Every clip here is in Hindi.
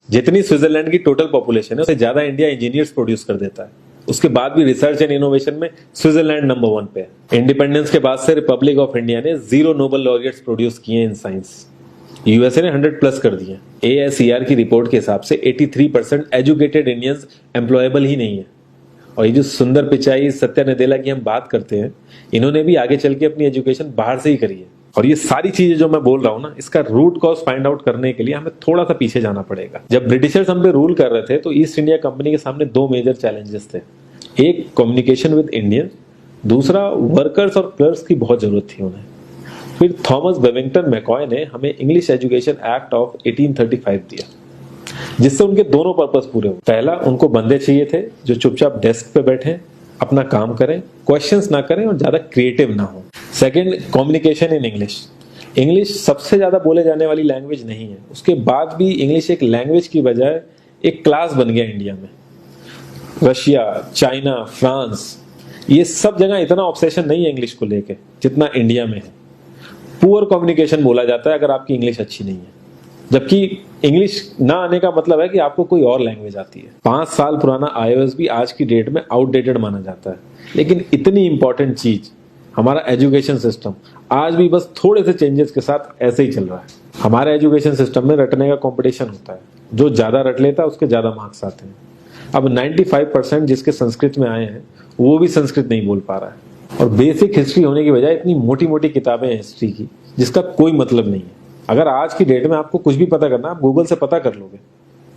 जितनी स्विट्जरलैंड की टोटल पॉपुलेशन है उससे ज्यादा इंडिया इंजीनियर्स प्रोड्यूस कर देता है। उसके बाद भी रिसर्च एंड इनोवेशन में स्विट्जरलैंड नंबर 1 पे है। इंडिपेंडेंस के बाद से रिपब्लिक ऑफ इंडिया ने 0 नोबेल लॉरिएट्स प्रोड्यूस किए इन साइंस। यूएसए ने 100 प्लस कर दिए। ASER की रिपोर्ट के हिसाब से 83% एजुकेटेड इंडियंस एम्प्लॉयबल ही नहीं है। और ये जो सुंदर पिचाई, सत्या नदेला की हम बात करते हैं, इन्होंने भी आगे चल के अपनी एजुकेशन बाहर से ही करी है। और ये सारी चीजें जो मैं बोल रहा हूं ना, इसका रूट कॉज फाइंड आउट करने के लिए हमें थोड़ा सा पीछे जाना पड़ेगा। जब ब्रिटिशर्स हम पे रूल कर रहे थे तो ईस्ट इंडिया कंपनी के सामने 2 मेजर चैलेंजेस थे। एक, कम्युनिकेशन विद इंडियन, दूसरा वर्कर्स और क्लर्क्स की बहुत जरूरत थी उन्हें। फिर थॉमस बेविंगटन मैकॉय ने हमें इंग्लिश एजुकेशन एक्ट ऑफ 1835 दिया, जिससे उनके दोनों पर्पस पूरे हुए। पहला, उनको बंदे चाहिए थे जो चुपचाप डेस्क पे बैठे, अपना काम करें, क्वेश्चंस ना करें और ज्यादा क्रिएटिव ना हो। Second, communication in English. English सबसे ज्यादा बोले जाने वाली लैंग्वेज नहीं है, उसके बाद भी इंग्लिश एक लैंग्वेज की बजाय एक क्लास बन गया इंडिया में। रशिया, चाइना, फ्रांस, ये सब जगह इतना ऑब्सेशन नहीं है इंग्लिश को लेके जितना इंडिया में है। पुअर कम्युनिकेशन बोला जाता है अगर आपकी इंग्लिश अच्छी नहीं है, जबकि इंग्लिश ना आने का मतलब है कि आपको कोई और लैंग्वेज आती है। 5 साल पुराना iOS भी आज की डेट में आउटडेटेड माना जाता है। लेकिन इतनी इंपॉर्टेंट चीज, हमारा एजुकेशन सिस्टम, आज भी बस थोड़े से चेंजेस के साथ ऐसे ही चल रहा है। हमारे एजुकेशन सिस्टम में रटने का कंपटीशन होता है, जो ज्यादा रट लेता है उसके ज्यादा मार्क्स आते हैं। अब 95% जिसके संस्कृत में आए हैं वो भी संस्कृत नहीं बोल पा रहा है। और बेसिक हिस्ट्री होने की बजाय इतनी मोटी मोटी किताबें हैं हिस्ट्री की जिसका कोई मतलब नहीं है। अगर आज की डेट में आपको कुछ भी पता करना, आप गूगल से पता कर लोगे,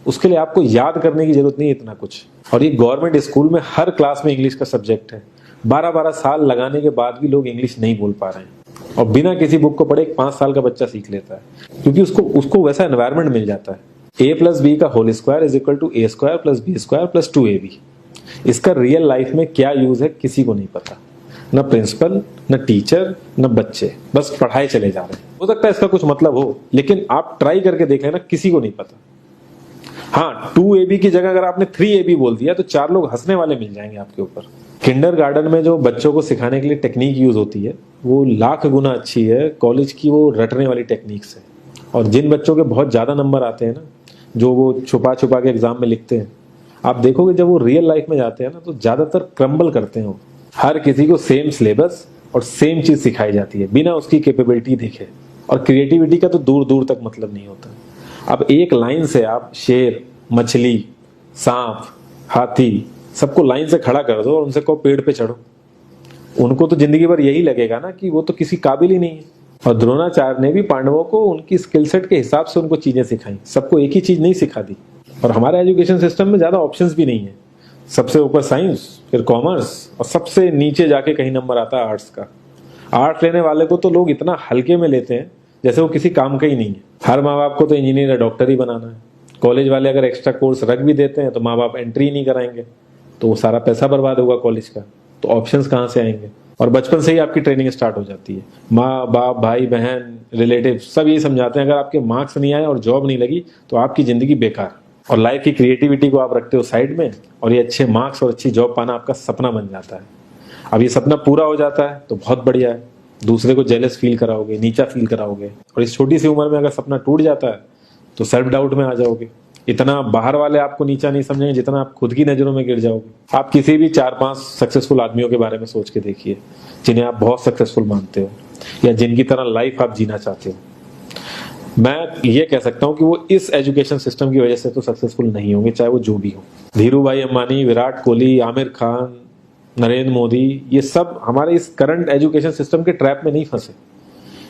उसके लिए आपको याद करने की जरूरत नहीं है इतना कुछ। और ये गवर्नमेंट स्कूल में हर क्लास में इंग्लिश का सब्जेक्ट है। 12-12 साल लगाने के बाद भी लोग इंग्लिश नहीं बोल पा रहे हैं, और बिना किसी बुक को पढ़े 5 साल का बच्चा सीख लेता है, क्योंकि उसको वैसा एनवायरमेंट मिल जाता है। A+B का whole square is equal to A² + B² + 2AB। इसका रियल लाइफ में क्या यूज है किसी को नहीं पता, न प्रिंसिपल, न टीचर, न बच्चे, बस पढ़ाए चले जा रहे हैं। हो सकता है इसका कुछ मतलब हो, लेकिन आप ट्राई करके देख लेना, किसी को नहीं पता। हाँ, 2AB की जगह अगर आपने 3AB बोल दिया तो 4 लोग हंसने वाले मिल जाएंगे आपके ऊपर। किंडरगार्टन में जो बच्चों को सिखाने के लिए टेक्निक यूज होती है वो लाख गुना अच्छी है कॉलेज की वो रटने वाली टेक्निक से। और जिन बच्चों के बहुत ज्यादा नंबर आते हैं ना, जो वो छुपा छुपा के एग्जाम में लिखते हैं, आप देखोगे जब वो रियल लाइफ में जाते हैं ना तो ज्यादातर क्रम्बल करते हैं वो। हर किसी को सेम सिलेबस और सेम चीज सिखाई जाती है बिना उसकी कैपेबिलिटी देखे, और क्रिएटिविटी का तो दूर दूर तक मतलब नहीं होता। अब एक लाइन से आप शेर, मछली, सांप, हाथी सबको लाइन से खड़ा कर दो और उनसे कहो पेड़ पे चढ़ो, उनको तो जिंदगी भर यही लगेगा ना कि वो तो किसी काबिल ही नहीं है। और द्रोणाचार्य ने भी पांडवों को उनकी स्किल सेट के हिसाब से उनको चीजें सिखाई, सबको एक ही चीज नहीं सिखा दी। और हमारे एजुकेशन सिस्टम में ज्यादा ऑप्शंस भी नहीं है। सबसे ऊपर साइंस, फिर कॉमर्स, और सबसे नीचे जाके कहीं नंबर आता है आर्ट्स का। आर्ट्स लेने वाले को तो लोग इतना हल्के में लेते हैं जैसे वो किसी काम का ही नहीं है। हर माँ बाप को तो इंजीनियर या डॉक्टर ही बनाना है। कॉलेज वाले अगर एक्स्ट्रा कोर्स रख भी देते हैं तो माँ बाप एंट्री नहीं कराएंगे, तो वो सारा पैसा बर्बाद होगा कॉलेज का। तो ऑप्शंस कहाँ से आएंगे? और बचपन से ही आपकी ट्रेनिंग स्टार्ट हो जाती है। माँ बाप, भाई बहन, रिलेटिव सब ये समझाते हैं अगर आपके मार्क्स नहीं आए और जॉब नहीं लगी तो आपकी जिंदगी बेकार। और लाइफ की क्रिएटिविटी को आप रखते हो साइड में, और ये अच्छे मार्क्स और अच्छी जॉब पाना आपका सपना बन जाता है। अब ये सपना पूरा हो जाता है तो बहुत बढ़िया है, दूसरे को जेलस फील कराओगे, नीचा फील कराओगे। और इस छोटी सी उम्र में अगर सपना टूट जाता है तो सेल्फ डाउट में आ जाओगे। इतना बाहर वाले आपको नीचा नहीं समझेंगे जितना आप खुद की नजरों में गिर जाओगे। आप किसी भी 4-5 सक्सेसफुल आदमियों के बारे में सोच के देखिए जिन्हें आप बहुत सक्सेसफुल मानते हो, या जिनकी तरह लाइफ आप जीना चाहते हो। मैं ये कह सकता हूं कि वो इस एजुकेशन सिस्टम की वजह से तो सक्सेसफुल नहीं होंगे, चाहे वो जो भी हो। धीरू भाई अंबानी, विराट कोहली, आमिर खान, नरेंद्र मोदी, ये सब हमारे इस करंट एजुकेशन सिस्टम के ट्रैप में नहीं फंसे।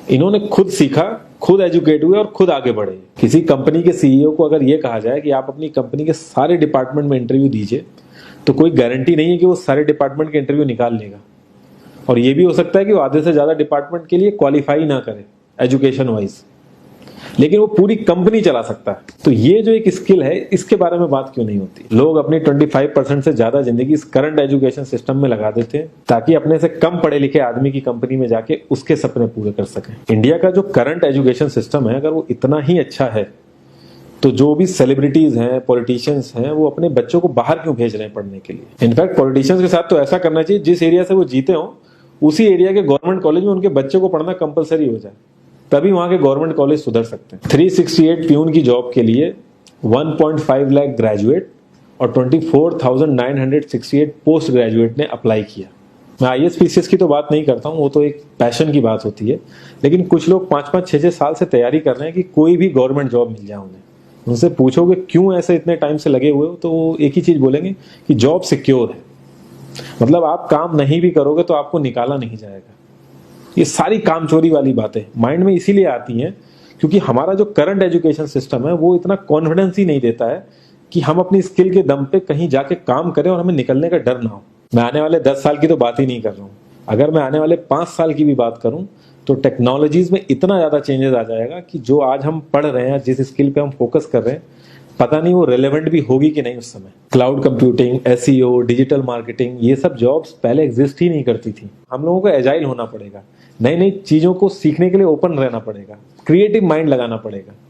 इन्होंने खुद सीखा, खुद एजुकेट हुए और खुद आगे बढ़े। किसी कंपनी के सीईओ को अगर ये कहा जाए कि आप अपनी कंपनी के सारे डिपार्टमेंट में इंटरव्यू दीजिए, तो कोई गारंटी नहीं है कि वो सारे डिपार्टमेंट के इंटरव्यू निकाल लेगा। और ये भी हो सकता है कि वो आधे से ज्यादा डिपार्टमेंट के लिए क्वालिफाई ना करे एजुकेशन वाइज, लेकिन वो पूरी कंपनी चला सकता है। तो ये जो एक स्किल है, इसके बारे में बात क्यों नहीं होती? लोग अपनी 25% से ज्यादा जिंदगी इस करंट एजुकेशन सिस्टम में लगा देते हैं ताकि अपने से कम पढ़े लिखे आदमी की कंपनी में जाके उसके सपने पूरे कर सकें। इंडिया का जो करंट एजुकेशन सिस्टम है, अगर वो इतना ही अच्छा है तो जो भी सेलिब्रिटीज हैं, पॉलिटिशियंस हैं, वो अपने बच्चों को बाहर क्यों भेज रहे हैं पढ़ने के लिए? इनफैक्ट पॉलिटिशियंस के साथ तो ऐसा करना चाहिए जिस एरिया से वो जीते हो उसी एरिया के गवर्नमेंट कॉलेज में उनके बच्चों को पढ़ना कंपलसरी हो जाए, तभी वहां के गवर्नमेंट कॉलेज सुधर सकते हैं। 368 प्यून की जॉब के लिए 1.5 लाख ग्रेजुएट और 24,968 पोस्ट ग्रेजुएट ने अप्लाई किया। मैं IAS PCS की तो बात नहीं करता हूँ, वो तो एक पैशन की बात होती है, लेकिन कुछ लोग 5-5, 6-6 साल से तैयारी कर रहे हैं कि कोई भी गवर्नमेंट जॉब मिल जाए उन्हें। उनसे पूछोगे क्यों ऐसे इतने टाइम से लगे हुए हो, तो वो एक ही चीज बोलेंगे कि जॉब सिक्योर है। मतलब आप काम नहीं भी करोगे तो आपको निकाला नहीं जाएगा। ये सारी कामचोरी वाली बातें माइंड में इसीलिए आती हैं क्योंकि हमारा जो करंट एजुकेशन सिस्टम है वो इतना कॉन्फिडेंस ही नहीं देता है कि हम अपनी स्किल के दम पे कहीं जाके काम करें और हमें निकलने का डर ना हो। मैं आने वाले 10 साल की तो बात ही नहीं कर रहा हूँ, अगर मैं आने वाले 5 साल की भी बात करूं तो टेक्नोलॉजीज में इतना ज्यादा चेंजेस आ जाएगा कि जो आज हम पढ़ रहे हैं, जिस स्किल पे हम फोकस कर रहे हैं, पता नहीं वो रेलेवेंट भी होगी कि नहीं उस समय। Cloud computing, SEO, digital marketing, ये सब जॉब्स पहले एग्जिस्ट ही नहीं करती थी। हम लोगों को एजाइल होना पड़ेगा, नई नई चीजों को सीखने के लिए ओपन रहना पड़ेगा, क्रिएटिव माइंड लगाना पड़ेगा।